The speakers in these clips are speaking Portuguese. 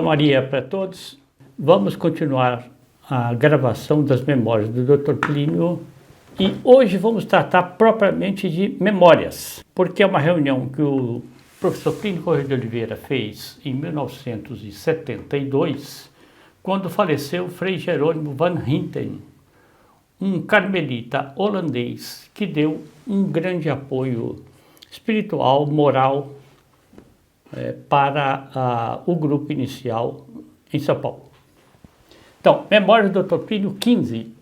São Maria para todos. Vamos continuar a gravação das memórias do Dr. Plínio e hoje vamos tratar propriamente de memórias, porque é uma reunião que o professor Plínio Corrêa de Oliveira fez em 1972, quando faleceu Frei Jerônimo van Ginten, um carmelita holandês que deu um grande apoio espiritual, moral, para o grupo inicial em São Paulo. Então, Memórias do Dr. Plínio 15,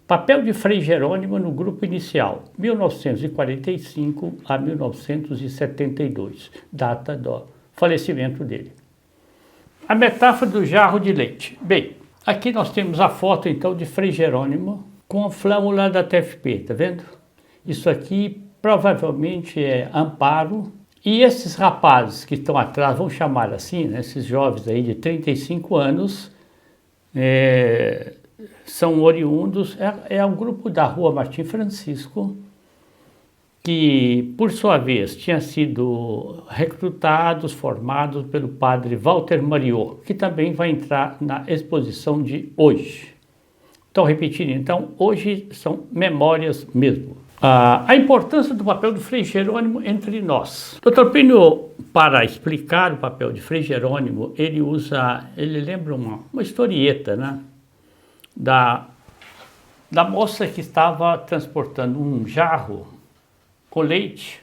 papel de Frei Jerônimo no grupo inicial, 1945 a 1972, data do falecimento dele. A metáfora do jarro de leite. Bem, aqui nós temos a foto então de Frei Jerônimo com a flâmula da TFP, tá vendo? Isso aqui provavelmente é Amparo. E esses rapazes que estão atrás, vamos chamar assim, né, esses jovens aí de 35 anos, são oriundos, é um grupo da Rua Martim Francisco, que por sua vez tinha sido recrutados, formados pelo padre Walter Mariot, que também vai entrar na exposição de hoje. Então, repetindo, então, hoje são memórias mesmo. A importância do papel do Frei Jerônimo entre nós. Dr. Plínio, para explicar o papel de Frei Jerônimo, ele lembra uma historieta, né? Da moça que estava transportando um jarro com leite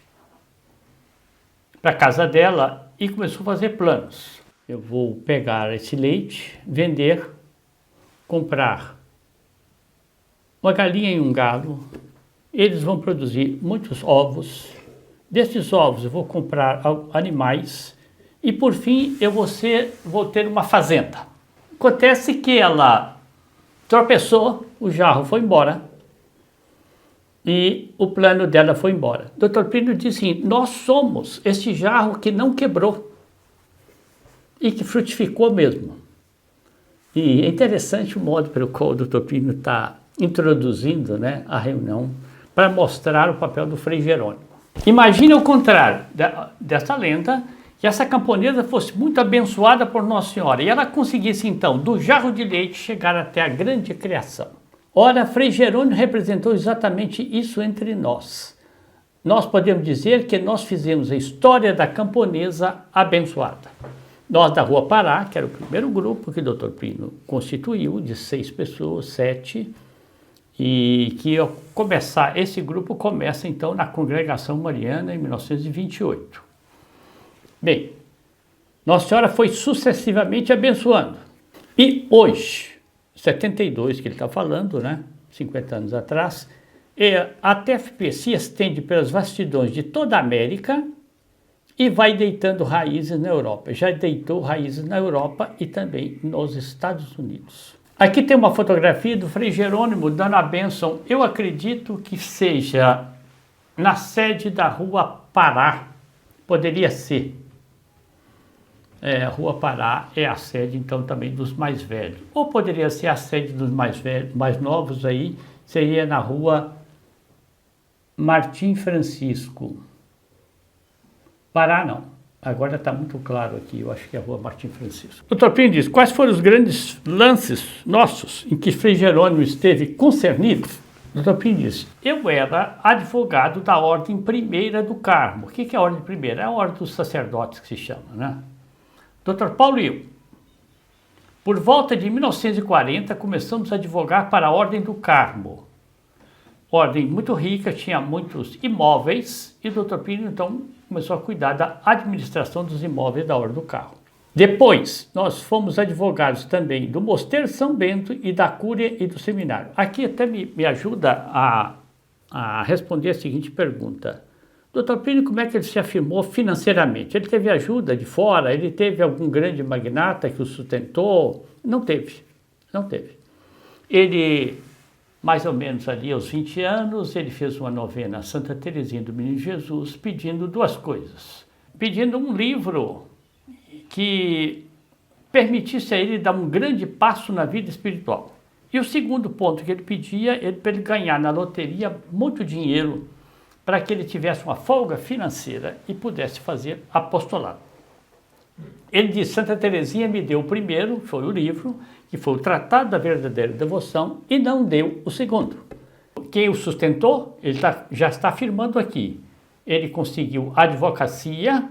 para a casa dela e começou a fazer planos. Eu vou pegar esse leite, vender, comprar uma galinha e um galo. Eles vão produzir muitos ovos. Desses ovos eu vou comprar animais e por fim vou ter uma fazenda. Acontece que ela tropeçou, o jarro foi embora e o plano dela foi embora. Dr. Plínio disse assim, nós somos este jarro que não quebrou e que frutificou mesmo. E é interessante o modo pelo qual o Dr. Plínio está introduzindo, né, a reunião para mostrar o papel do Frei Jerônimo. Imagine o contrário dessa lenda, que essa camponesa fosse muito abençoada por Nossa Senhora e ela conseguisse então, do jarro de leite, chegar até a grande criação. Ora, Frei Jerônimo representou exatamente isso entre nós. Nós podemos dizer que nós fizemos a história da camponesa abençoada. Nós da Rua Pará, que era o primeiro grupo que o Dr. Plínio constituiu, de 6 pessoas, 7, e que esse grupo começa então na Congregação Mariana em 1928. Bem, Nossa Senhora foi sucessivamente abençoando. E hoje, 72 que ele está falando, né, 50 anos atrás, a TFP se estende pelas vastidões de toda a América e vai deitando raízes na Europa. Já deitou raízes na Europa e também nos Estados Unidos. Aqui tem uma fotografia do Frei Jerônimo dando a bênção, eu acredito que seja na sede da Rua Pará, poderia ser. A Rua Pará é a sede então também dos mais velhos, ou poderia ser a sede dos mais velhos, mais novos aí, seria na Rua Martim Francisco. Pará não. Agora está muito claro aqui, eu acho que é a Rua Martim Francisco. O Dr. Plínio diz, quais foram os grandes lances nossos em que Frei Jerônimo esteve concernido? O Dr. Plínio diz, eu era advogado da Ordem Primeira do Carmo. O que é a Ordem Primeira? É a Ordem dos Sacerdotes que se chama, né? Dr. Paulo e eu, por volta de 1940, começamos a advogar para a Ordem do Carmo. Ordem muito rica, tinha muitos imóveis e o Dr. Plínio, então, começou a cuidar da administração dos imóveis da Ordem do Carmo. Depois, nós fomos advogados também do Mosteiro São Bento e da Cúria e do Seminário. Aqui até me ajuda a responder a seguinte pergunta. Dr. Plínio, como é que ele se afirmou financeiramente? Ele teve ajuda de fora? Ele teve algum grande magnata que o sustentou? Não teve, não teve. Ele, mais ou menos ali aos 20 anos, ele fez uma novena a Santa Teresinha do Menino Jesus, pedindo duas coisas. Pedindo um livro que permitisse a ele dar um grande passo na vida espiritual. E o segundo ponto que ele pedia, para ele ganhar na loteria muito dinheiro, para que ele tivesse uma folga financeira e pudesse fazer apostolado. Ele diz, Santa Teresinha me deu o primeiro, foi o livro, que foi o Tratado da Verdadeira Devoção, e não deu o segundo. Quem o sustentou, ele já está afirmando aqui, ele conseguiu a advocacia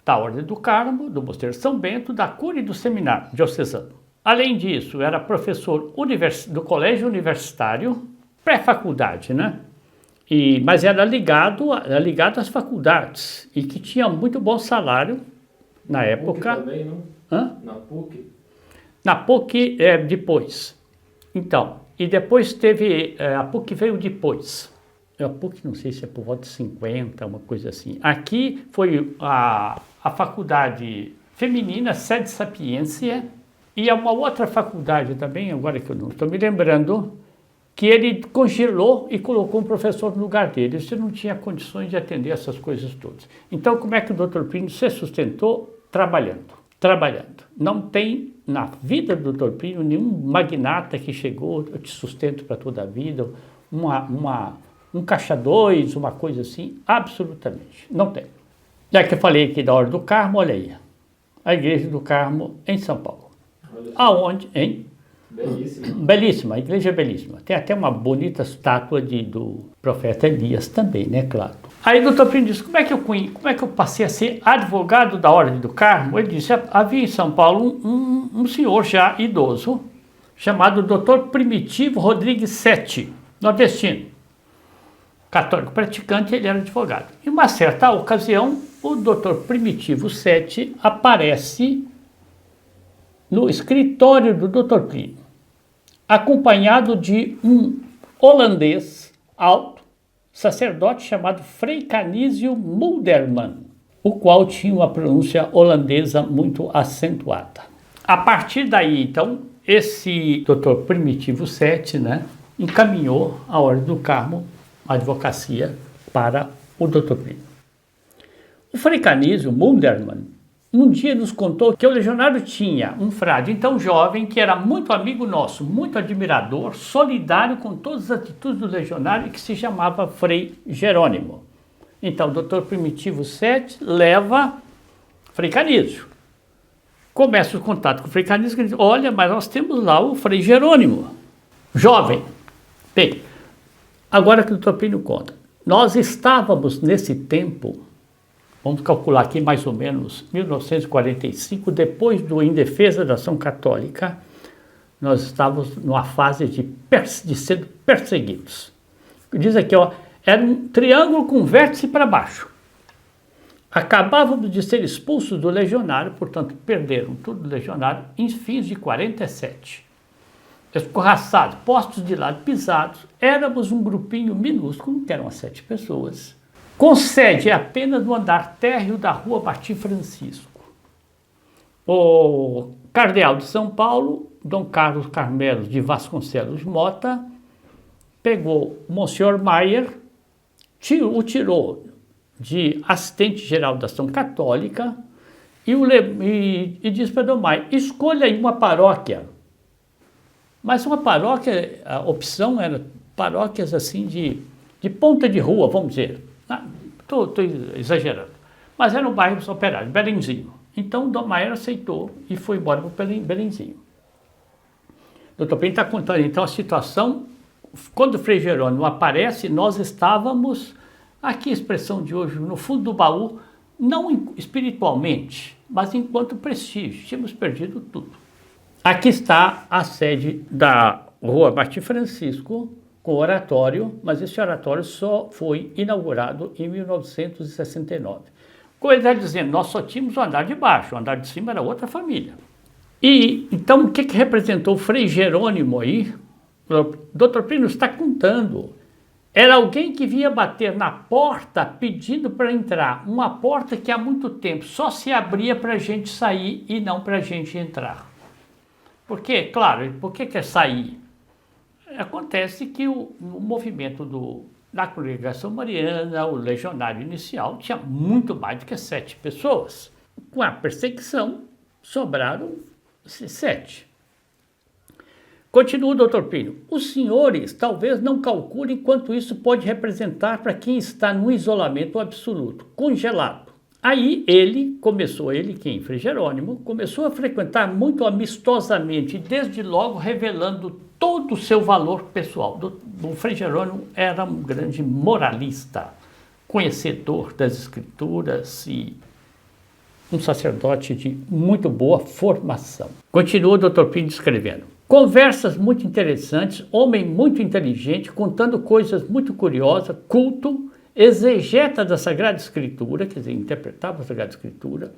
da Ordem do Carmo, do Mosteiro São Bento, da Cura e do Seminário diocesano. Além disso, era professor do Colégio Universitário, pré-faculdade, né? Mas era ligado às faculdades e que tinha muito bom salário na época. PUC também, não? Hã? Na PUC? Na PUC, depois. Então, e depois teve, a PUC veio depois. A PUC, não sei se é por volta de 50, uma coisa assim. Aqui foi a faculdade feminina, Sede Sapiência, e uma outra faculdade também, agora que eu não estou me lembrando, que ele congelou e colocou um professor no lugar dele. Você não tinha condições de atender essas coisas todas. Então, como é que o Dr. Plínio se sustentou? Trabalhando. Não tem na vida do Dr. Plínio nenhum magnata que chegou, eu te sustento para toda a vida, um caixa dois, uma coisa assim, absolutamente, não tem. Já que eu falei aqui da Ordem do Carmo, olha aí, a Igreja do Carmo em São Paulo. Aonde, hein? Belíssima. Belíssima, a igreja é belíssima. Tem até uma bonita estátua do profeta Elias também, né, claro. Aí o doutor Plínio disse, como é que eu passei a ser advogado da Ordem do Carmo? Ele disse, havia em São Paulo um senhor já idoso, chamado Dr. Primitivo Rodrigues Sete, nordestino. Católico praticante, ele era advogado. Em uma certa ocasião, o Dr. Primitivo Sete aparece no escritório do Dr. Plínio, acompanhado de um holandês alto, sacerdote chamado Frei Canísio Mulderman, o qual tinha uma pronúncia holandesa muito acentuada. A partir daí, então, esse Dr. Primitivo Sete, né, encaminhou a Ordem do Carmo, a advocacia, para o Dr. Plínio. O Frei Canísio Mulderman um dia nos contou que o legionário tinha um frade então jovem que era muito amigo nosso, muito admirador, solidário com todas as atitudes do legionário e que se chamava Frei Jerônimo. Então o Dr. Primitivo Sete leva Frei Canísio. Começa o contato com o Frei Canísio e diz, olha, mas nós temos lá o Frei Jerônimo, jovem. Bem, agora que o Dr. Plínio conta, nós estávamos nesse tempo, vamos calcular aqui mais ou menos 1945, depois do Em Defesa da Ação Católica, nós estávamos numa fase de ser perseguidos. Diz aqui, ó, era um triângulo com vértice para baixo. Acabávamos de ser expulsos do legionário, portanto, perderam tudo do legionário em fins de 47. Escorraçados, postos de lado, pisados, éramos um grupinho minúsculo, que eram as 7 pessoas, com sede apenas no andar térreo da Rua Martim Francisco. O cardeal de São Paulo, Dom Carlos Carmelo de Vasconcelos Mota, pegou o Monsenhor Maier, o tirou de assistente-geral da Ação Católica e disse para Dom Maier, escolha aí uma paróquia. Mas uma paróquia, a opção era paróquias assim de ponta de rua, vamos dizer. Estou exagerando. Mas era um bairro operário, Belenzinho. Então, Dom Maier aceitou e foi embora para o Belenzinho. O Dr. Plínio está contando, então, a situação. Quando o Frei Jerônimo aparece, nós estávamos, aqui a expressão de hoje, no fundo do baú, não espiritualmente, mas enquanto prestígio. Tínhamos perdido tudo. Aqui está a sede da Rua Martim Francisco, com oratório, mas esse oratório só foi inaugurado em 1969. Como ele está dizendo, nós só tínhamos o andar de baixo, o andar de cima era outra família. E então o que representou o Frei Jerônimo aí? O Dr. Plínio está contando. Era alguém que vinha bater na porta pedindo para entrar. Uma porta que há muito tempo só se abria para a gente sair e não para a gente entrar. Porque, claro, por que quer sair? Acontece que o movimento da congregação mariana, o legionário inicial, tinha muito mais do que 7 pessoas. Com a perseguição, sobraram 7. Continua o Dr. Plínio. Os senhores talvez não calculem quanto isso pode representar para quem está no isolamento absoluto, congelado, Aí ele quem? Frei Jerônimo, começou a frequentar muito amistosamente, desde logo revelando todo o seu valor pessoal. O Frei Jerônimo era um grande moralista, conhecedor das escrituras e um sacerdote de muito boa formação. Continua o Dr. Plínio escrevendo. Conversas muito interessantes, homem muito inteligente, contando coisas muito curiosas, culto, exegeta da Sagrada Escritura, quer dizer, interpretava a Sagrada Escritura,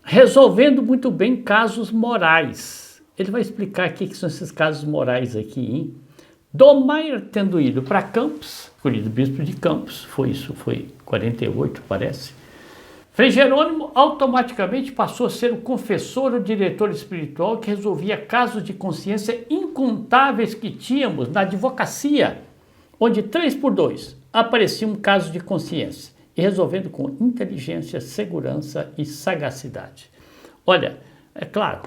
resolvendo muito bem casos morais. Ele vai explicar o que são esses casos morais aqui, hein? Dom Maier tendo ido para Campos, escolhido bispo de Campos, foi 48, parece. Frei Jerônimo automaticamente passou a ser o confessor, o diretor espiritual que resolvia casos de consciência incontáveis que tínhamos na advocacia, onde 3 por 2 aparecia um caso de consciência, e resolvendo com inteligência, segurança e sagacidade. Olha, é claro,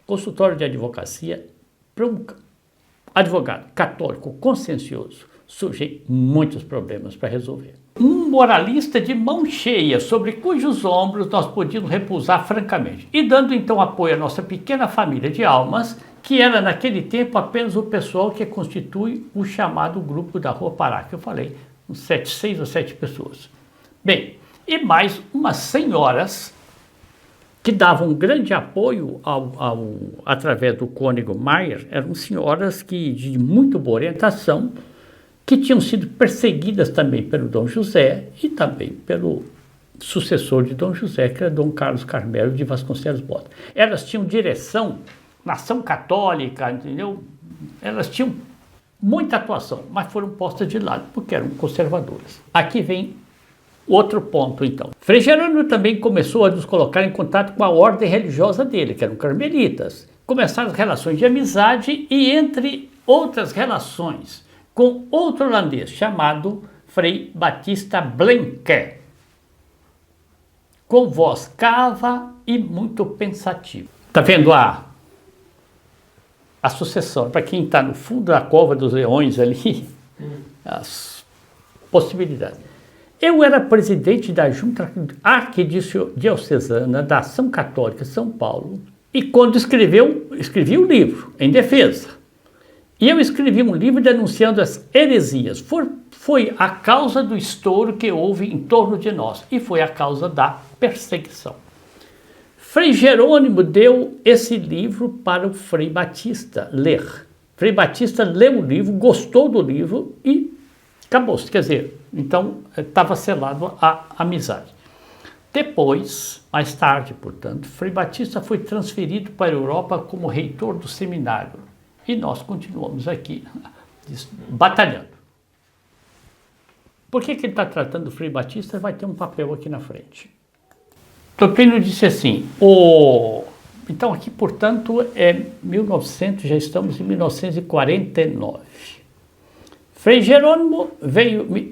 consultório de advocacia, para um advogado católico consciencioso, surgem muitos problemas para resolver. Um moralista de mão cheia, sobre cujos ombros nós podíamos repousar francamente, e dando então apoio à nossa pequena família de almas, que era naquele tempo apenas o pessoal que constitui o chamado grupo da Rua Pará, que eu falei, uns 6 ou 7 pessoas. Bem, e mais umas senhoras que davam um grande apoio através do cônego Maier, eram senhoras de muito boa orientação, que tinham sido perseguidas também pelo Dom José e também pelo sucessor de Dom José, que era Dom Carlos Carmelo de Vasconcelos Bota. Elas tinham direção, nação católica, entendeu? Elas tinham muita atuação, mas foram postas de lado, porque eram conservadoras. Aqui vem outro ponto, então. Frei Jerônimo também começou a nos colocar em contato com a ordem religiosa dele, que eram carmelitas. Começaram as relações de amizade e, entre outras relações, com outro holandês chamado Frei Batista Blenke, com voz cava e muito pensativa. Está vendo a sucessão? Para quem está no fundo da cova dos leões ali, as possibilidades. Eu era presidente da Junta Arquidiocesana da Ação Católica São Paulo e quando escrevi um livro em defesa. E eu escrevi um livro denunciando as heresias. Foi a causa do estouro que houve em torno de nós e foi a causa da perseguição. Frei Jerônimo deu esse livro para o Frei Batista ler. Frei Batista leu o livro, gostou do livro e acabou-se. Quer dizer, então estava selado a amizade. Depois, mais tarde, portanto, Frei Batista foi transferido para a Europa como reitor do seminário. E nós continuamos aqui batalhando. Por que ele está tratando do Frei Batista? Vai ter um papel aqui na frente. Topino disse assim, então aqui, portanto, é 1900, já estamos em 1949. Frei Jerônimo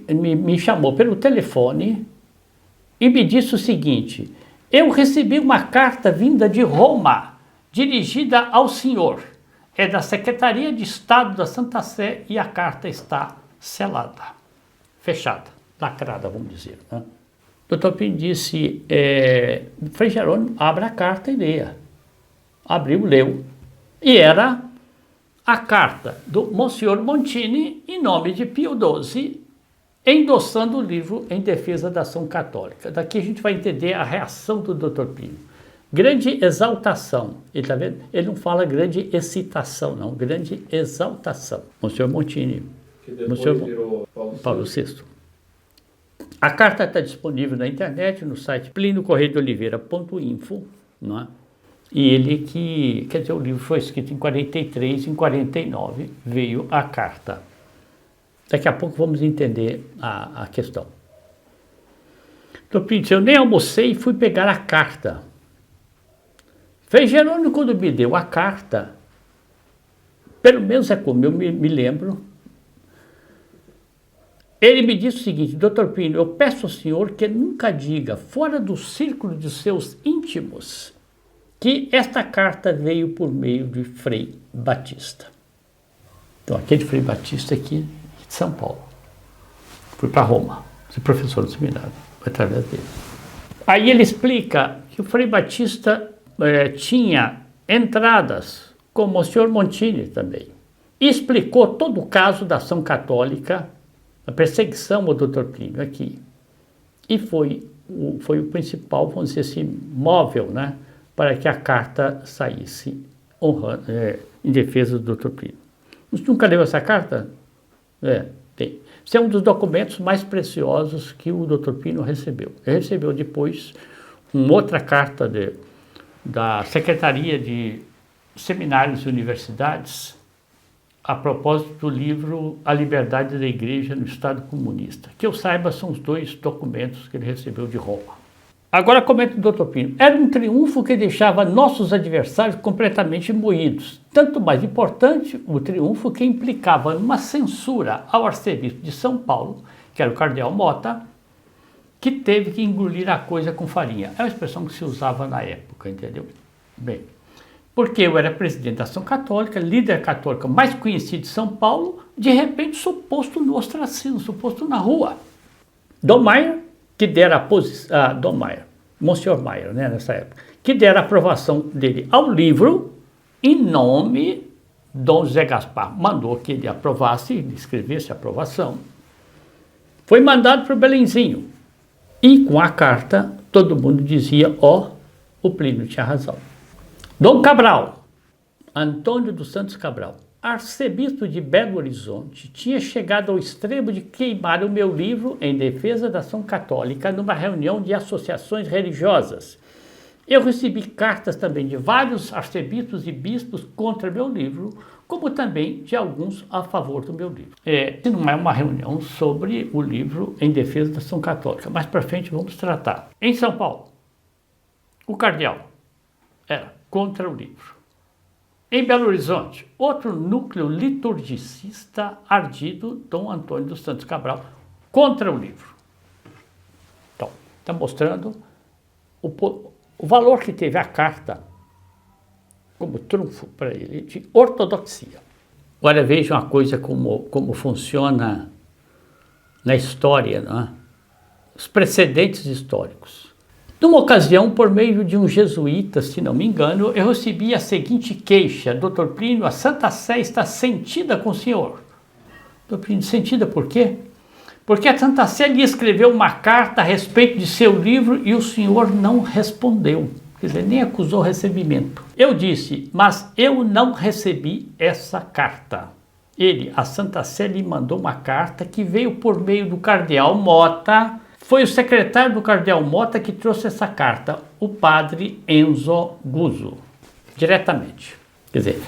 me chamou pelo telefone e me disse o seguinte, eu recebi uma carta vinda de Roma, dirigida ao senhor. É da Secretaria de Estado da Santa Sé e a carta está selada, fechada, lacrada, vamos dizer. Né? O Dr. Pino disse, Frei Jerônimo, abra a carta e leia. Abriu, leu. E era a carta do Monsenhor Montini, em nome de Pio XII, endossando o livro em defesa da ação católica. Daqui a gente vai entender a reação do Dr. Pino. Grande exaltação, ele está vendo? Ele não fala grande excitação, não, grande exaltação. Monsenhor Montini, que depois virou Paulo VI. A carta está disponível na internet, no site pliniocorreiodeoliveira.info, não é? E ele quer dizer, o livro foi escrito em 43, em 49 veio a carta. Daqui a pouco vamos entender a questão. Então, eu nem almocei e fui pegar a carta. Frei Jerônimo, quando me deu a carta, pelo menos é como eu me lembro, ele me disse o seguinte, Dr. Pino, eu peço ao senhor que nunca diga, fora do círculo de seus íntimos, que esta carta veio por meio de Frei Batista. Então, aquele Frei Batista aqui de São Paulo. Fui para Roma, fui professor do seminário, através dele. Aí ele explica que o Frei Batista tinha entradas, como o senhor Montini também. E explicou todo o caso da ação católica, a perseguição ao Dr. Plínio aqui. E foi o principal, vamos dizer assim, móvel, né, para que a carta saísse em defesa do Dr. Plínio. Você nunca leu essa carta? Tem. Esse é um dos documentos mais preciosos que o Dr. Plínio recebeu. Ele recebeu depois uma outra carta da Secretaria de Seminários e Universidades a propósito do livro A Liberdade da Igreja no Estado Comunista. Que eu saiba, são os 2 documentos que ele recebeu de Roma. Agora comenta o Dr. Plínio. Era um triunfo que deixava nossos adversários completamente moídos. Tanto mais importante o triunfo que implicava uma censura ao arcebispo de São Paulo, que era o cardeal Mota, que teve que engolir a coisa com farinha. É uma expressão que se usava na época, entendeu? Bem, porque eu era presidente da Ação Católica, líder católico mais conhecido de São Paulo, de repente sou posto no ostracismo, sou posto na rua. Dom Maier, que dera a posição, Dom Maier, Monsenhor Maier, né, nessa época, que dera a aprovação dele ao livro, em nome, Dom José Gaspar mandou que ele aprovasse, ele escrevesse a aprovação. Foi mandado para o Belenzinho. E com a carta, todo mundo dizia, o Plínio tinha razão. Dom Cabral, Antônio dos Santos Cabral, arcebispo de Belo Horizonte, tinha chegado ao extremo de queimar o meu livro em defesa da ação católica numa reunião de associações religiosas. Eu recebi cartas também de vários arcebispos e bispos contra meu livro, como também de alguns a favor do meu livro. Não é uma reunião sobre o livro em defesa da ação católica, mais para frente vamos tratar. Em São Paulo, o cardeal era contra o livro. Em Belo Horizonte, outro núcleo liturgicista ardido, Dom Antônio dos Santos Cabral, contra o livro. Então, está mostrando o valor que teve a carta como trunfo para ele de ortodoxia. Agora veja uma coisa como funciona na história, não é? Os precedentes históricos. Numa ocasião, por meio de um jesuíta, se não me engano, eu recebi a seguinte queixa: Dr. Plínio, a Santa Sé está sentida com o senhor. Dr. Plínio, sentida por quê? Porque a Santa Sé lhe escreveu uma carta a respeito de seu livro e o senhor não respondeu. Quer dizer, nem acusou recebimento. Eu disse, mas eu não recebi essa carta. A Santa Sé lhe mandou uma carta que veio por meio do cardeal Mota. Foi o secretário do cardeal Mota que trouxe essa carta, o padre Enzo Guzzo, diretamente. Quer dizer,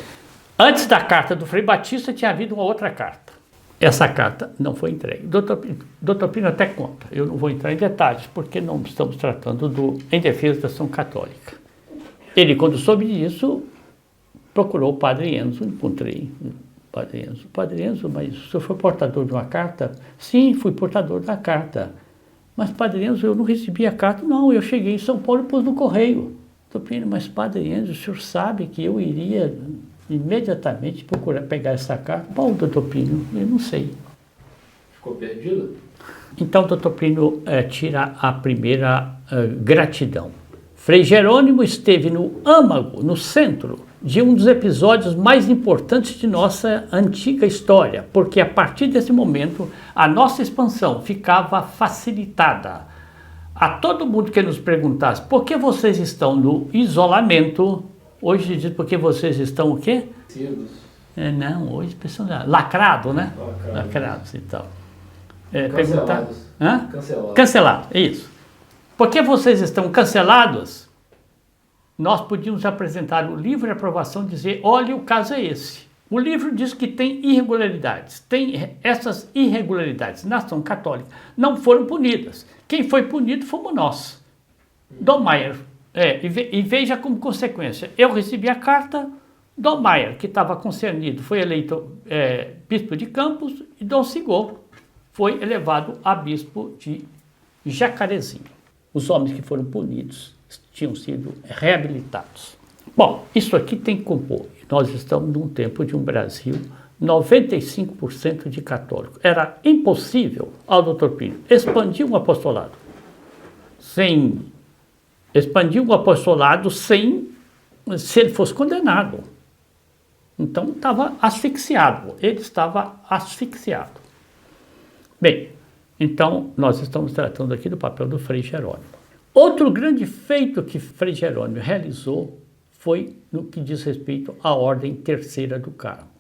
antes da carta do Frei Batista tinha havido uma outra carta. Essa carta não foi entregue. Dr. Plínio até conta, eu não vou entrar em detalhes, porque não estamos tratando em defesa da ação católica. Ele, quando soube disso, procurou o padre Enzo, encontrei o Padre Enzo, mas o senhor foi portador de uma carta? Sim, fui portador da carta. Mas, Padre Enzo, eu não recebi a carta. Não, eu cheguei em São Paulo e pus no correio. Dr. Plínio, mas Padre Enzo, o senhor sabe que eu iria imediatamente procurar pegar essa carta? Bom, Dr. Plínio, eu não sei. Ficou perdido? Então, Dr. Plínio tira a primeira gratidão. Frei Jerônimo esteve no âmago, no centro, de um dos episódios mais importantes de nossa antiga história, porque a partir desse momento a nossa expansão ficava facilitada. A todo mundo que nos perguntasse por que vocês estão no isolamento, hoje diz por que vocês estão o quê? Não, hoje pessoal lacrado, né? Lacrados e tal. Cancelados. Cancelados, isso. Por que vocês estão cancelados? Nós podíamos apresentar o livro de aprovação e dizer, olha, o caso é esse. O livro diz que tem irregularidades. Essas irregularidades na ação católica não foram punidas. Quem foi punido fomos nós. Dom Maier. E veja como consequência. Eu recebi a carta, Dom Maier, que estava concernido, foi eleito bispo de Campos, e Dom Sigô foi elevado a bispo de Jacarezinho. Os homens que foram punidos tinham sido reabilitados. Bom, isso aqui tem que compor. Nós estamos num tempo de um Brasil 95% de católicos. Era impossível ao Dr. Plínio expandir um apostolado sem expandiu o apostolado sem, se ele fosse condenado. Então estava asfixiado, ele estava asfixiado. Bem, então nós estamos tratando aqui do papel do Frei Jerônimo. Outro grande feito que Frei Jerônimo realizou foi no que diz respeito à Ordem Terceira do Carmo.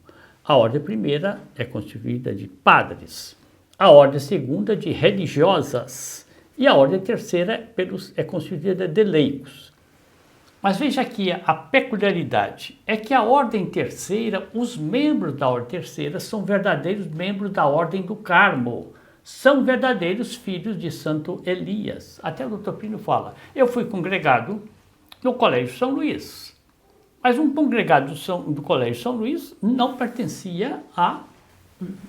A Ordem Primeira é constituída de padres, a Ordem Segunda de religiosas e a Ordem Terceira é constituída de leigos. Mas veja aqui a peculiaridade, é que a Ordem Terceira, os membros da Ordem Terceira são verdadeiros membros da Ordem do Carmo, são verdadeiros filhos de Santo Elias. Até o Dr. Plínio fala, eu fui congregado no Colégio São Luís, mas um congregado do Colégio São Luís não pertencia à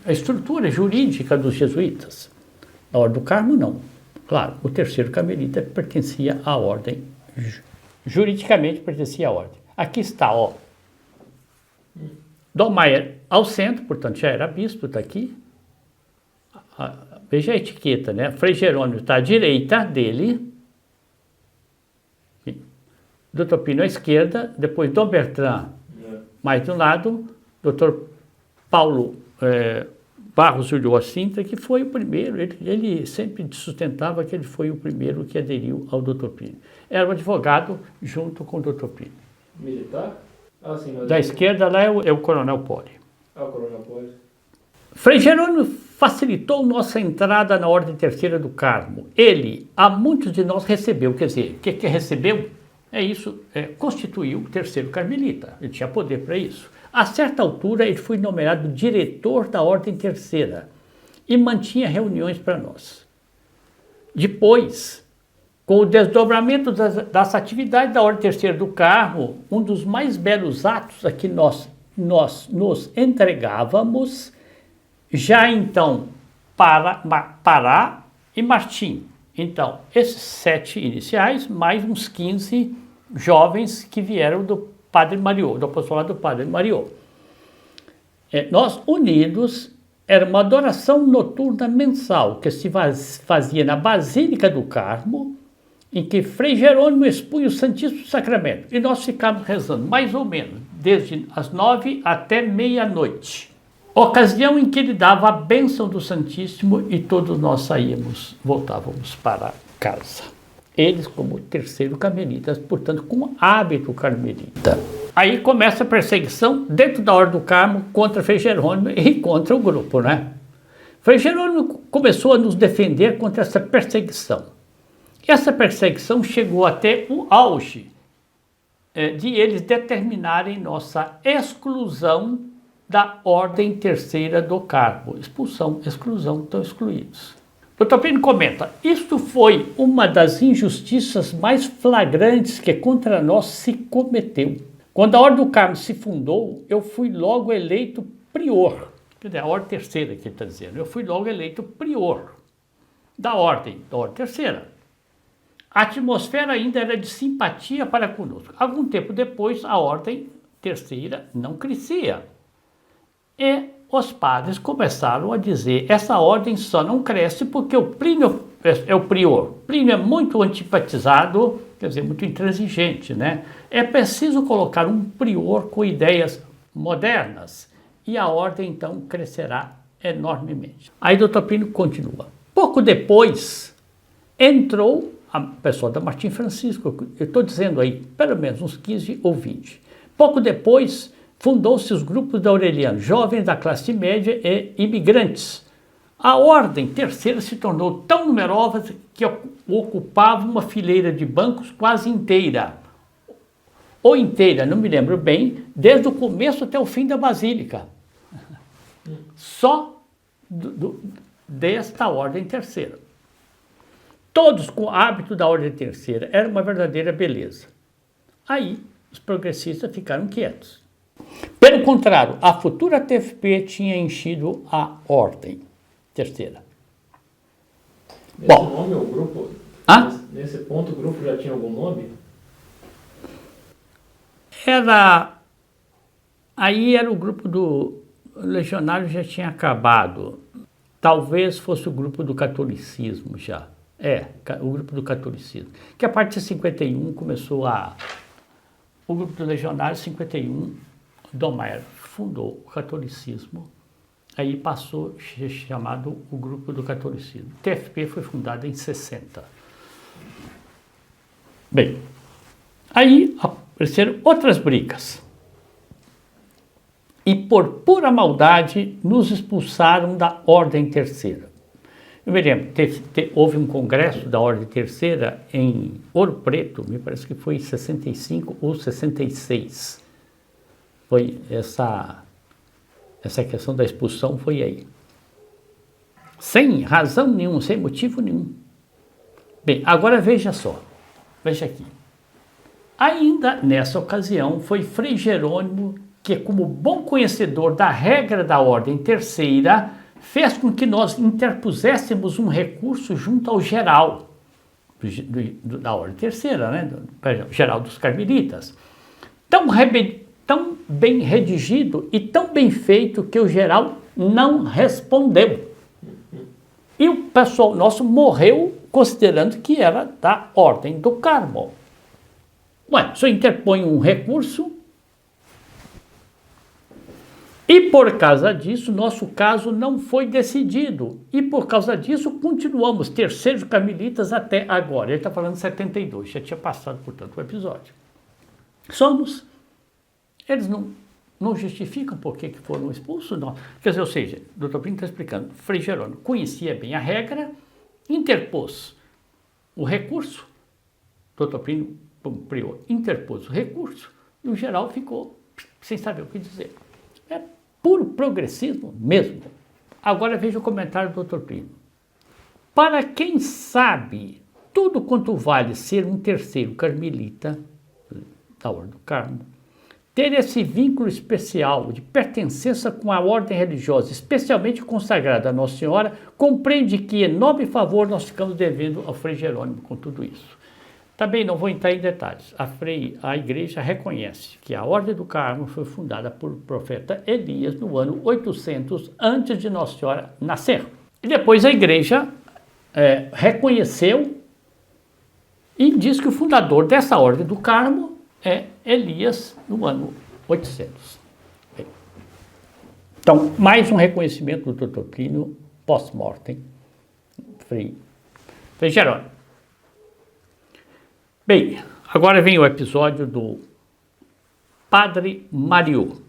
estrutura jurídica dos jesuítas. A Ordem do Carmo não. Claro, o terceiro carmelita pertencia à ordem, juridicamente pertencia à ordem. Aqui está, ó. Dom Maier ao centro, portanto já era bispo, está aqui. Veja a etiqueta, né? Frei Jerônimo está à direita dele. Dr. Pino à esquerda, depois Dom Bertrand mais de um lado, Dr. Paulo Barros Ulloa Sintra, que foi o primeiro, ele sempre sustentava que ele foi o primeiro que aderiu ao Dr. Plínio. Era um advogado junto com o Dr. Plínio. Militar? Ah, sim, mas... Da esquerda lá é o Coronel Poli. Ah, o Coronel Poli. Frei Jerônimo facilitou nossa entrada na Ordem Terceira do Carmo. Ele, a muitos de nós, recebeu, quer dizer, o que recebeu? Constituiu o terceiro carmelita, ele tinha poder para isso. A certa altura, ele foi nomeado diretor da Ordem Terceira e mantinha reuniões para nós. Depois, com o desdobramento das atividades da Ordem Terceira do Carmo, um dos mais belos atos a que nós nos entregávamos, já então Pará e Martim. Então, esses 7 iniciais, mais uns 15 jovens que vieram do Padre Mariô, do apostolado do Padre Mariô. Nós unidos, era uma adoração noturna mensal que se fazia na Basílica do Carmo, em que Frei Jerônimo expunha o Santíssimo Sacramento. E nós ficávamos rezando, mais ou menos, desde as 9 até meia-noite. Ocasião em que ele dava a bênção do Santíssimo e todos nós voltávamos para casa. Eles como terceiro carmelitas, portanto, com hábito carmelita. Aí começa a perseguição dentro da Ordem do Carmo contra Frei Jerônimo e contra o grupo, né? Frei Jerônimo começou a nos defender contra essa perseguição. Essa perseguição chegou até o auge de eles determinarem nossa exclusão da Ordem Terceira do Carmo. Expulsão, exclusão, estão excluídos. O Dr. Plínio comenta, isto foi uma das injustiças mais flagrantes que contra nós se cometeu. Quando a Ordem do Carmo se fundou, eu fui logo eleito prior. Quer dizer, a Ordem Terceira que ele está dizendo. Eu fui logo eleito prior da Ordem Terceira. A atmosfera ainda era de simpatia para conosco. Algum tempo depois, a Ordem Terceira não crescia. E os padres começaram a dizer, essa ordem só não cresce porque o Plínio é o prior. Plínio é muito antipatizado, quer dizer, muito intransigente, né? É preciso colocar um prior com ideias modernas e a ordem, então, crescerá enormemente. Aí o Dr. Plínio continua. Pouco depois, entrou a pessoa da Martim Francisco, eu estou dizendo aí, pelo menos uns 15 ou 20. Pouco depois, fundou-se os grupos da Aureliano, jovens da classe média e imigrantes. A Ordem Terceira se tornou tão numerosa que ocupava uma fileira de bancos quase inteira. Ou inteira, não me lembro bem, desde o começo até o fim da Basílica. Só desta Ordem Terceira. Todos com o hábito da Ordem Terceira. Era uma verdadeira beleza. Aí, os progressistas ficaram quietos. Pelo contrário, a futura TFP tinha enchido a Ordem Terceira. Nesse nome, o grupo... Nesse ponto, o grupo já tinha algum nome? Aí era o grupo do Legionário, já tinha acabado. Talvez fosse o grupo do catolicismo já. o grupo do catolicismo. Que a partir de 51 começou o grupo do Legionário, 51, Dom Maier fundou o catolicismo, aí passou a ser chamado o grupo do catolicismo. O TFP foi fundado em 60. Bem, aí apareceram outras brigas. E por pura maldade nos expulsaram da Ordem Terceira. Eu me lembro, houve um congresso da Ordem Terceira em Ouro Preto, me parece que foi em 65 ou 66. Foi essa questão da expulsão foi aí. Sem razão nenhuma, sem motivo nenhum. Bem, agora veja só, veja aqui. Ainda nessa ocasião foi Frei Jerônimo que, como bom conhecedor da regra da Ordem Terceira, fez com que nós interpuséssemos um recurso junto ao geral da Ordem Terceira, né? Geral dos Carmelitas, tão bem redigido e tão bem feito que o geral não respondeu. E o pessoal nosso morreu considerando que era da Ordem do Carmo. Ué, o senhor interpõe um recurso e por causa disso, nosso caso não foi decidido. E por causa disso, continuamos terceiros carmelitas até agora. Ele está falando de 72, já tinha passado, portanto, o episódio. Somos. Eles não justificam por que foram expulsos, não. Quer dizer, ou seja, o doutor Plínio está explicando, Frei Jerônimo conhecia bem a regra, interpôs o recurso, o doutor Plínio, como prior, interpôs o recurso, e o geral ficou sem saber o que dizer. É puro progressismo mesmo. Agora veja o comentário do Dr. Plínio. Para quem sabe tudo quanto vale ser um terceiro carmelita, da Ordem do Carmo, ter esse vínculo especial de pertencença com a ordem religiosa, especialmente consagrada a Nossa Senhora, compreende que enorme favor nós ficamos devendo ao Frei Jerônimo com tudo isso. Também não vou entrar em detalhes. A igreja reconhece que a Ordem do Carmo foi fundada por profeta Elias no ano 800 antes de Nossa Senhora nascer. E depois a igreja reconheceu e diz que o fundador dessa Ordem do Carmo é Elias no ano 800. Bem, então, mais um reconhecimento do Dr. Plínio pós-mortem, Frei Jerônimo. Bem, agora vem o episódio do Padre Mariot.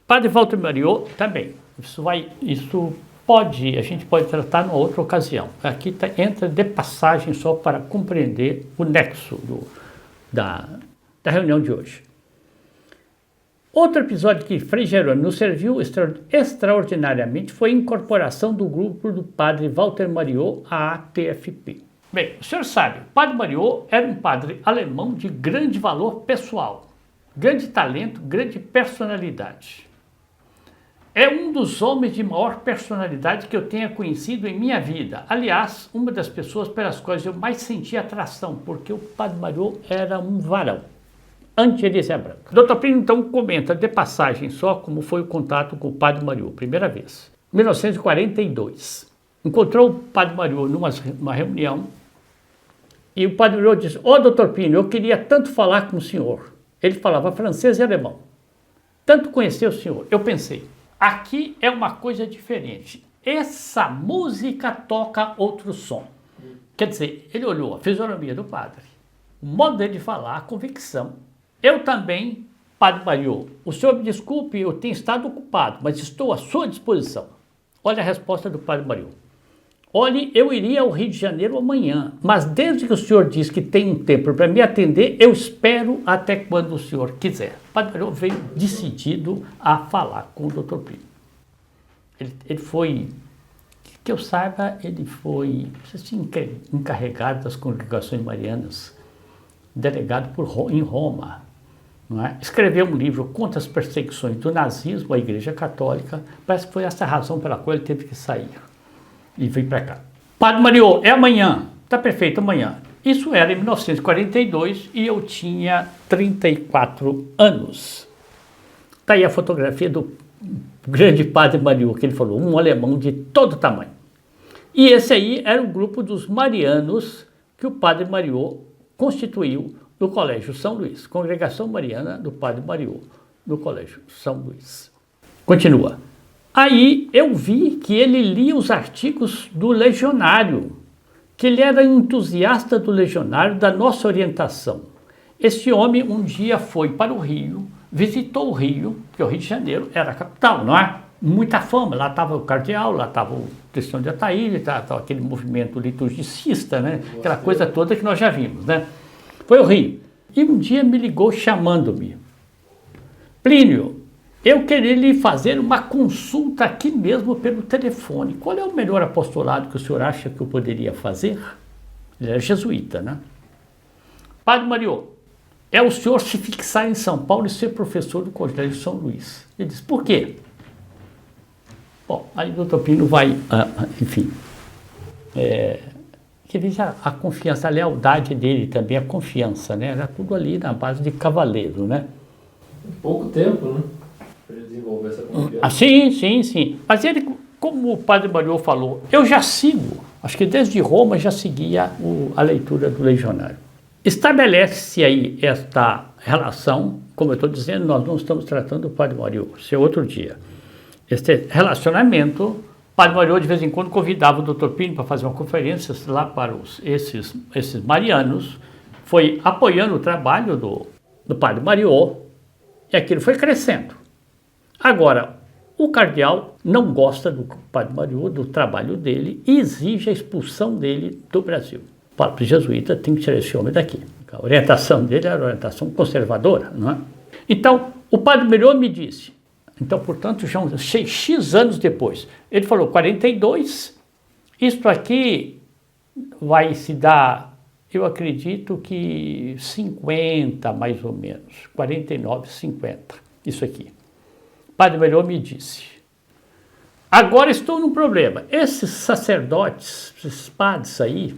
Padre Walter Mariot também. A gente pode tratar numa outra ocasião. Aqui entra de passagem só para compreender o nexo da reunião de hoje. Outro episódio que Frei Jerônimo nos serviu extraordinariamente foi a incorporação do grupo do Padre Walter Mariot à TFP. Bem, o senhor sabe, o Padre Mariot era um padre alemão de grande valor pessoal, grande talento, grande personalidade. É um dos homens de maior personalidade que eu tenha conhecido em minha vida. Aliás, uma das pessoas pelas quais eu mais senti atração, porque o Padre Mariot era um varão, anti-heresia branca. O Dr. Plínio, então, comenta de passagem só como foi o contato com o Padre Mariot, primeira vez, 1942. Encontrou o Padre Mariot numa reunião e o Padre Mariot disse: Dr. Plínio, eu queria tanto falar com o senhor. Ele falava francês e alemão. Tanto conhecer o senhor. Eu pensei, aqui é uma coisa diferente. Essa música toca outro som. Quer dizer, ele olhou a fisionomia do padre, o modo dele de falar, a convicção. Eu também, Padre Mariot, o senhor me desculpe, eu tenho estado ocupado, mas estou à sua disposição. Olha a resposta do Padre Mariot. Olhe, eu iria ao Rio de Janeiro amanhã, mas desde que o senhor diz que tem um tempo para me atender, eu espero até quando o senhor quiser. O Padre Mariot veio decidido a falar com o Dr. Plínio. Ele foi, que eu saiba, ele foi encarregado das congregações marianas, delegado em Roma. Não é? Escreveu um livro contra as perseguições do nazismo à Igreja Católica. Parece que foi essa a razão pela qual ele teve que sair. E veio para cá. Padre Mariot, é amanhã. Tá perfeito, amanhã. Isso era em 1942 e eu tinha 34 anos. Tá aí a fotografia do grande Padre Mariot, que ele falou, um alemão de todo tamanho. E esse aí era o grupo dos marianos que o padre Mariô constituiu no Colégio São Luís. Congregação Mariana do padre Mariô, no Colégio São Luís. Continua. Aí eu vi que ele lia os artigos do Legionário, que ele era entusiasta do Legionário, da nossa orientação. Esse homem um dia foi para o Rio, visitou o Rio, porque o Rio de Janeiro era a capital, não é? Muita fama, lá estava o cardeal, lá estava o Tristão de Ataíde, estava aquele movimento liturgicista, né? Aquela coisa toda que nós já vimos, né? Foi o Rio. E um dia me ligou chamando-me. Plínio, eu queria lhe fazer uma consulta aqui mesmo pelo telefone. Qual é o melhor apostolado que o senhor acha que eu poderia fazer? Ele era jesuíta, né? Padre Mariô, é o senhor se fixar em São Paulo e ser professor do Colégio São Luís. Ele disse, por quê? Bom, aí o doutor Plínio vai, enfim, que veja a confiança, a lealdade dele também, a confiança, né? Era tudo ali na base de cavaleiro, né? Pouco tempo, né? Para desenvolver essa confiança. Sim. Mas ele, como o padre Mariô falou, eu já sigo, acho que desde Roma já seguia a leitura do Legionário. Estabelece-se aí esta relação, como eu estou dizendo, nós não estamos tratando do padre Mariô, isso é outro dia. Este relacionamento, o padre Mariô de vez em quando convidava o doutor Plínio para fazer uma conferência lá para esses marianos, foi apoiando o trabalho do padre Mariô, e aquilo foi crescendo. Agora, o cardeal não gosta do padre Mariô, do trabalho dele, e exige a expulsão dele do Brasil. O padre jesuíta tem que tirar esse homem daqui. A orientação dele era orientação conservadora, não é? Então, o padre Mariô me disse, então, portanto, já X anos depois, ele falou, 42, isto aqui vai se dar, eu acredito que 50 mais ou menos, 49, 50, isso aqui. Padre Mariô me disse, agora estou num problema, esses sacerdotes, esses padres aí,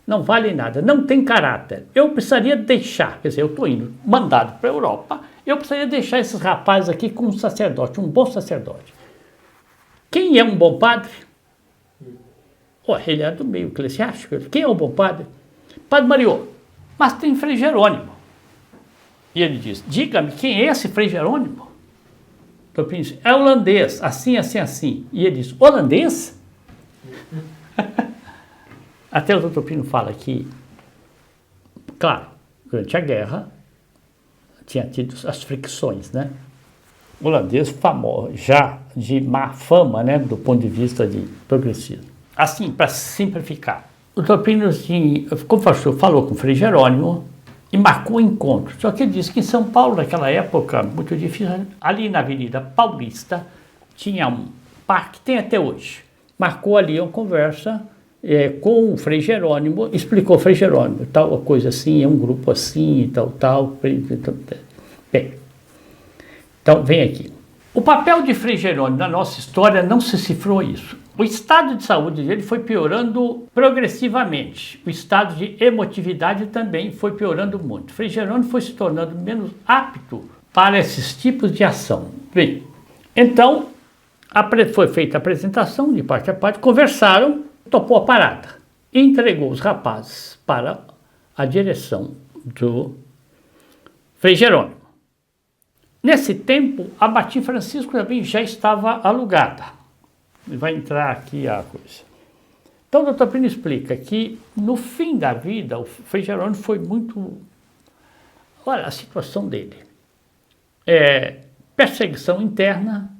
não valem nada, não tem caráter, eu precisaria deixar, quer dizer, eu estou indo mandado para a Europa, eu precisaria deixar esses rapazes aqui com um sacerdote, um bom sacerdote. Quem é um bom padre? Ele é do meio eclesiástico. Quem é um bom padre? Padre Mariô, mas tem Frei Jerônimo. E ele diz, diga-me, quem é esse Frei Jerônimo? Então, é holandês, assim. E ele diz, holandês? Até o doutor Plínio fala que, claro, durante a guerra, tinha tido as fricções, né? O holandês famoso, já de má fama, né? Do ponto de vista de progressismo. Assim, para simplificar, o doutor Plínio, como falou com o Frei Jerônimo e marcou o encontro. Só que ele disse que em São Paulo, naquela época, muito difícil, ali na Avenida Paulista, tinha um parque, tem até hoje. Marcou ali uma conversa com o Frei Jerônimo, explicou Frei Jerônimo, tal coisa assim, é um grupo assim, tal. Bem, então vem aqui. O papel de Frei Jerônimo na nossa história não se cifrou isso. O estado de saúde dele foi piorando progressivamente. O estado de emotividade também foi piorando muito. Frei Jerônimo foi se tornando menos apto para esses tipos de ação. Bem, então foi feita a apresentação de parte a parte, conversaram, topou a parada e entregou os rapazes para a direção do Frei Jerônimo. Nesse tempo, a Batim Francisco também já estava alugada. Vai entrar aqui a coisa. Então, o doutor Plínio explica que, no fim da vida, o Frei Jerônimo foi muito... Olha a situação dele. Perseguição interna,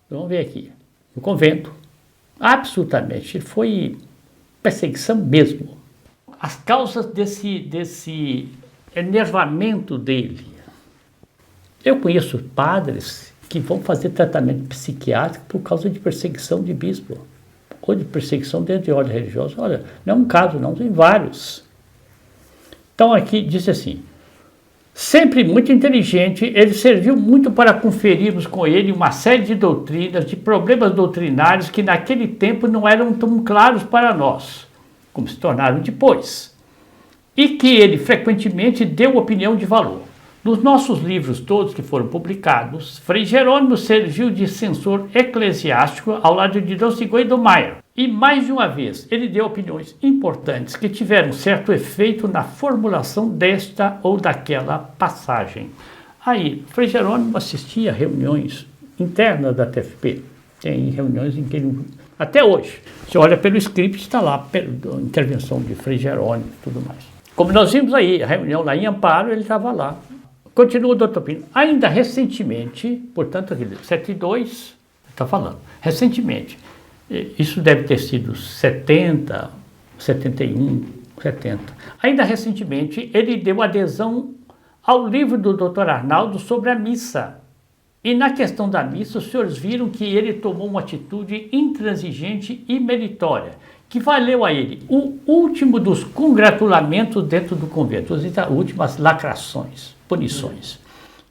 vamos ver aqui, no convento. Absolutamente, foi perseguição mesmo. As causas desse enervamento dele. Eu conheço padres que vão fazer tratamento psiquiátrico por causa de perseguição de bispo, ou de perseguição dentro de ordem religiosa. Olha, não é um caso não, tem vários. Então aqui diz assim, sempre muito inteligente, ele serviu muito para conferirmos com ele uma série de doutrinas, de problemas doutrinários que naquele tempo não eram tão claros para nós, como se tornaram depois, e que ele frequentemente deu opinião de valor. Nos nossos livros todos que foram publicados, Frei Jerônimo serviu de censor eclesiástico ao lado de Dom Sigüenza Mayer. E mais de uma vez, ele deu opiniões importantes que tiveram certo efeito na formulação desta ou daquela passagem. Aí, Frei Jerônimo assistia a reuniões internas da TFP. Tem reuniões em que ele, até hoje, você olha pelo script, está lá, a intervenção de Frei Jerônimo e tudo mais. Como nós vimos aí, a reunião lá em Amparo, ele estava lá. Continua o doutor Pino. Ainda recentemente, portanto, 72, está falando, recentemente, isso deve ter sido 70, 71, 70. Ainda recentemente, ele deu adesão ao livro do Dr. Arnaldo sobre a missa. E na questão da missa, os senhores viram que ele tomou uma atitude intransigente e meritória, que valeu a ele o último dos congratulamentos dentro do convento, as últimas lacrações, punições.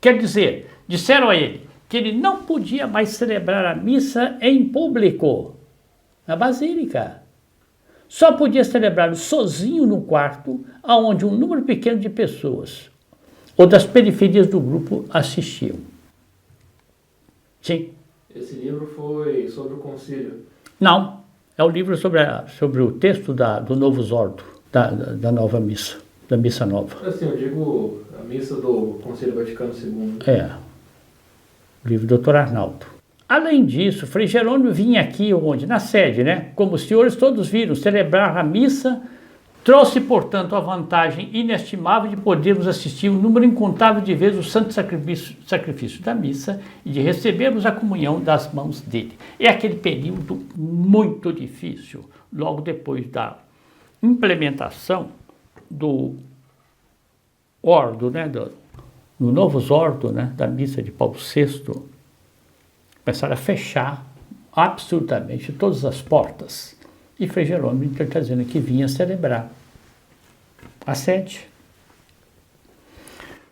Quer dizer, disseram a ele que ele não podia mais celebrar a missa em público, na basílica. Só podia celebrar sozinho no quarto, onde um número pequeno de pessoas ou das periferias do grupo assistiam. Sim. Esse livro foi sobre o concílio? Não, é o livro sobre o texto do Novo Ordo, da nova missa, da missa nova. Assim, eu digo a missa do Concílio Vaticano II. É, o livro do Dr. Arnaldo. Além disso, Frei Jerônimo vinha aqui onde? Na sede, né? Como os senhores todos viram, celebrar a missa trouxe, portanto, a vantagem inestimável de podermos assistir um número incontável de vezes o santo sacrifício da missa e de recebermos a comunhão das mãos dele. É aquele período muito difícil, logo depois da implementação do ordo, né, do Novus Ordo, né, da missa de Paulo VI, começaram a fechar absolutamente todas as portas. E Frei Jerônimo está dizendo que vinha celebrar a sede.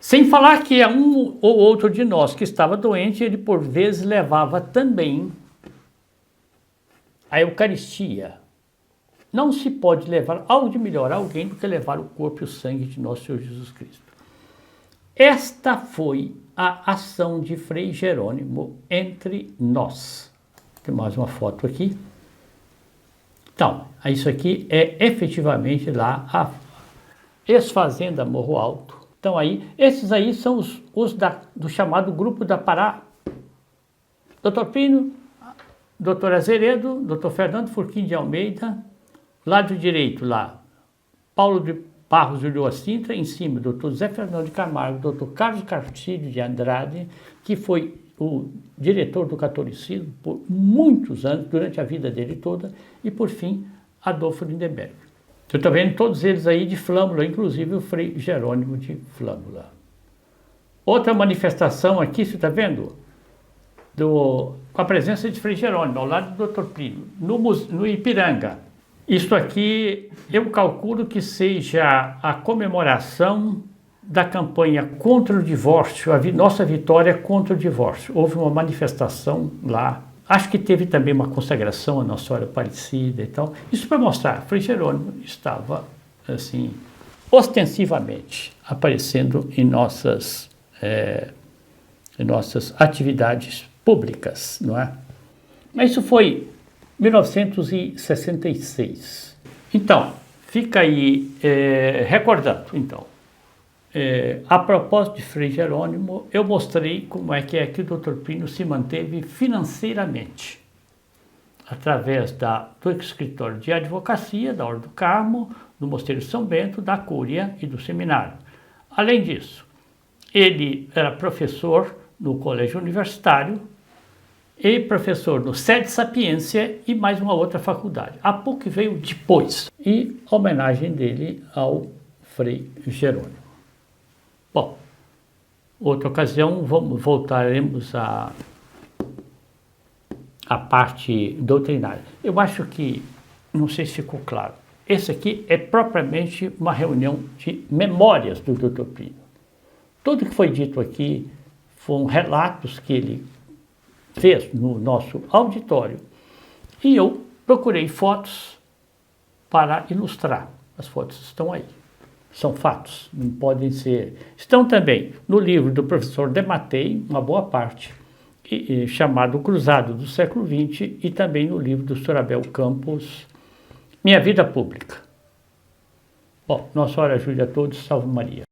Sem falar que um ou outro de nós que estava doente, ele por vezes levava também a Eucaristia. Não se pode levar algo de melhor a alguém do que levar o corpo e o sangue de nosso Senhor Jesus Cristo. Esta foi a ação de Frei Jerônimo entre nós. Tem mais uma foto aqui. Então, isso aqui é efetivamente lá a ex-fazenda Morro Alto. Então aí, esses aí são os do chamado Grupo da Pará. Dr. Pino, Dr. Azeredo, Dr. Fernando Furquim de Almeida, lado direito lá, Paulo de Barros de Ulloa Sintra, em cima, Dr. Zé Fernando de Camargo, Dr. Carlos Castilho de Andrade, que foi o diretor do catolicismo por muitos anos, durante a vida dele toda, e por fim, Adolfo Lindenberg. Você está vendo todos eles aí de Flâmula, inclusive o Frei Jerônimo de Flâmula. Outra manifestação aqui, você está vendo? Com a presença de Frei Jerônimo, ao lado do Dr. Plínio, no Ipiranga. Isso aqui, eu calculo que seja a comemoração da campanha contra o divórcio, nossa vitória contra o divórcio. Houve uma manifestação lá, acho que teve também uma consagração à Nossa Senhora Aparecida e tal. Isso para mostrar, Frei Jerônimo estava, assim, ostensivamente aparecendo em nossas atividades públicas, não é? Mas isso foi 1966. Então, fica aí recordando, então. A propósito de Frei Jerônimo, eu mostrei como é que o Dr. Plínio se manteve financeiramente, através do escritório de advocacia, da Ordem do Carmo, do Mosteiro São Bento, da Cúria e do Seminário. Além disso, ele era professor no Colégio Universitário e professor no Sede Sapiência e mais uma outra faculdade. A PUC veio depois, e a homenagem dele ao Frei Jerônimo. Bom, outra ocasião voltaremos à parte doutrinária. Eu acho que, não sei se ficou claro, esse aqui é propriamente uma reunião de memórias do Dr. Plínio. Tudo que foi dito aqui foram relatos que ele fez no nosso auditório e eu procurei fotos para ilustrar. As fotos estão aí. São fatos, não podem ser... Estão também no livro do professor Dematei, uma boa parte, chamado Cruzado do Século XX, e também no livro do Sr. Abel Campos, Minha Vida Pública. Bom, Nossa Senhora ajude a todos, salve Maria.